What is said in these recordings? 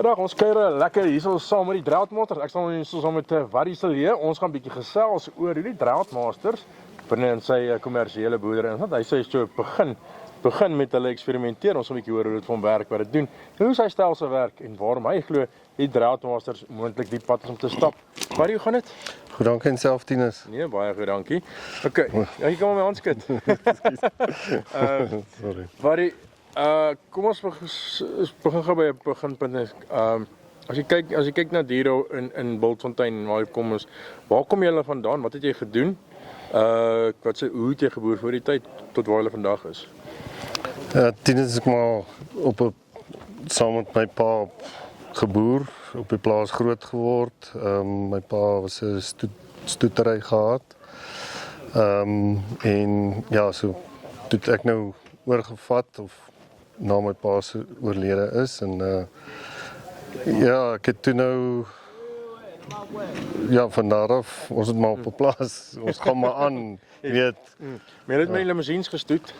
Goeiedag, ons kuier lekker hier saam met die Droughtmasters. Ek staan hier saam met Warrie Silje. Ons gaan 'n bietjie gesels oor hoe die Droughtmasters binne in sy kommersiële boerdery is. Hy sê so begin met hulle eksperimenteer. Ons gaan 'n bietjie hoor hoe dit van werk, wat dit doen, en hoe sy stelsel werk en waarom hy glo die Droughtmasters moontlik die pad is om te stap. Warrie, hoe gaan dit? Goed, dankie en self, Tinus. Nee, baie goed, dankie. Okay, jy kan my hand skud. Sorry. Warrie, kom ons begin gou by 'n beginpunt. As jy kyk na diere in Bultfontein, waar jy kom is, waar kom julle vandaan? Wat het jy gedoen? Hoe het jy geboer voor die tyd tot waar hulle vandag is? Tinus, ek maar saam met my pa geboer, op die plaas groot geword. My pa was 'n stoetery gehad. En ja, so toe ek nou oorgevat of na my pa se oorlede is en ja, ek het toe nou van daar af, ons het maar op 'n plaas, ons gaan maar aan, weet. Maar jy het met die limousines gestoet.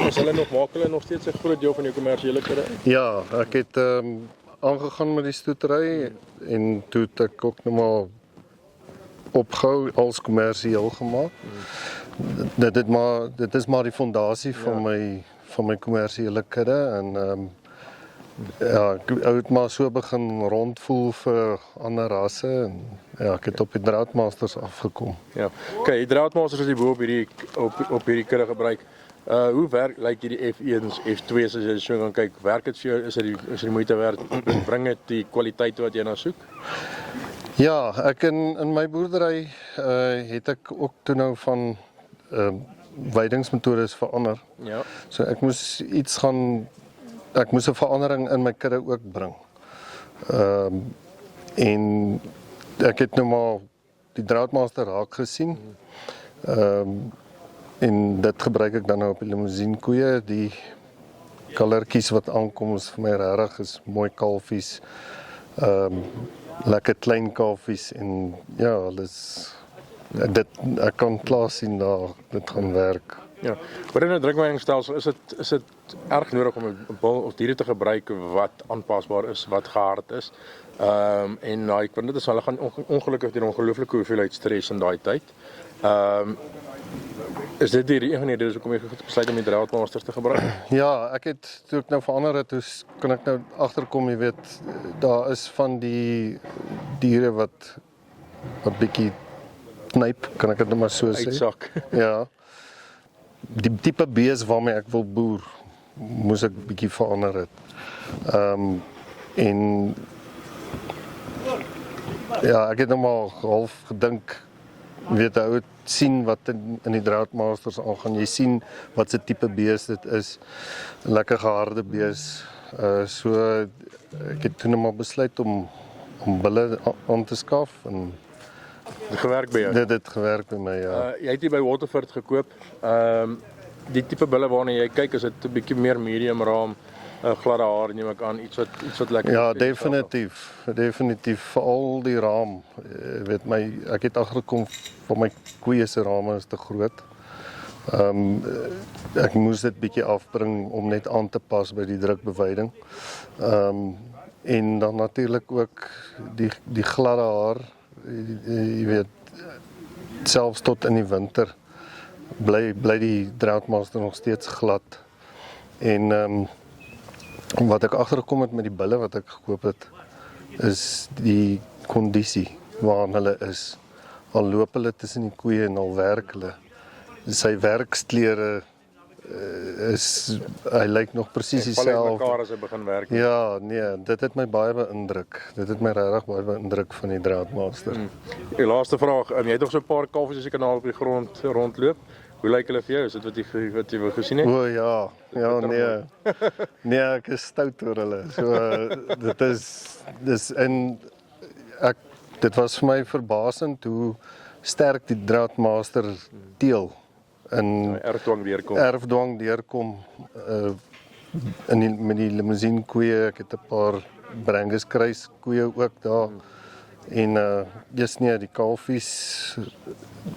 Is hulle maak hulle nog steeds 'n groot deel van jou kommersiële kudde? Ja, ek het aangegaan met die stoetery en toe het ek ook nog maar opgehou als kommersieel gemaak. Dit is maar die fondasie van my kommersiële kudde en ja, ek het maar so begin rondvoel vir ander rasse en ja, ek het op die Droughtmasters afgekom. Ja. Okay, die Droughtmasters is die bo op hierdie kudde gebruik. Hoe werk hierdie F1's, F2's as jy so gaan kyk? Werk dit vir jou? Is dit moeite werd? Bring dit die kwaliteit wat jy na soek? Ja, ek in my boerdery het ek ook toe nou van weidingsmetodes verander. Ja. So ek moes 'n verandering in my kudde ook bring. En ek het nou maar die Droughtmaster raak gesien. En dit gebruik ek dan nou op die limousine koeie. Die kalertjies wat aankom is vir my regtig is mooi kalfies. Lekker klein kalfies en ja, ek kan klaar sien daar dit gaan werk. Ja. Wat in 'n drukweidingstelsel is dit erg nodig om 'n bul of diere te gebruik wat aanpasbaar is, wat gehard is. En ek vind dit is hulle gaan ongelukkig deur 'n ongelooflike hoeveelheid stres in daai tyd. Is dit een van die redes hoekom jy besluit om die Droughtmasters te gebruik? Ja, ek het toe ek nou verander het, dus kan ek nou agterkom, jy weet, daar is van die diere wat bietjie knyp, kan ek dit nou maar so sê. Uitsak. Ja. Die tipe bees waarmee ek wil boer, moes ek bietjie verander het. En ja, ek het nou maar half gedink, weet ou sien wat in die Droughtmasters aangaan. Jy sien wat se tipe bees dit is. 'n Lekker geharde bees. So ek het toe net maar besluit om bulle aan te skaf en Dit gewerk by jou. dit het gewerk by my, ja. Jy het hier by Waterford gekoop. Die tipe bulle waarna jy kyk, is dit 'n bietjie meer medium raam, gladde haar neem ek aan, iets wat lekker. Ja, definitief, veral die raam. Weet ek het agtergekom van my koeie se rame is te groot. Ek moes dit bietjie afbring om net aan te pas by die drukbeweiding. En dan natuurlik ook die gladde haar, jy weet, selfs tot in die winter bly die Droughtmaster nog steeds glad. En wat ek agtergekom het met die bulle wat ek gekoop het, is die kondisie waarin hulle is. Al loop hulle tussen die koeie en al werk hulle. Sy werksklere hy lyk nog presies dieselfde. Mekaar as hy begin werk. Ja, nee, dit het my baie beïndruk. Dit het my regtig baie beïndruk van die Droughtmaster. Die laaste vraag, jy het nog so 'n paar kalfies as jy kan op die grond rondloop. Hoe lyk hulle vir jou? Is dit wat jy wou gesien het? O ja, nee. Nee, ek is stout oor hulle. So dit was vir my verbasend hoe sterk die Droughtmaster teel in erfdwang deurkom met die limousine koeie. Ek het 'n paar Brangus kruis koeie ook daar. En die kalfies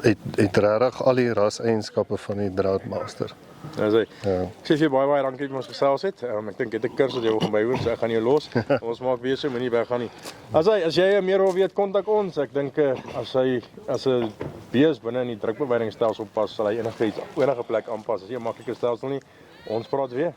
het regtig al die raseienskappe van die Droughtmaster. Dis hy. Ja. Ek sê vir jou baie dankie dat ons gesels het. Ek dink dit 'n kursus wat jy wil gaan bywoon, so ek gaan jou los. Ons maak weer so moenie weggaan nie. As jy meer wil weet, kontak ons. Ek dink as 'n bees binne in die drukbeweidingstelsel pas, sal hy enige plek aanpas. As jy 'n maklike stelsel nie. Ons praat weer.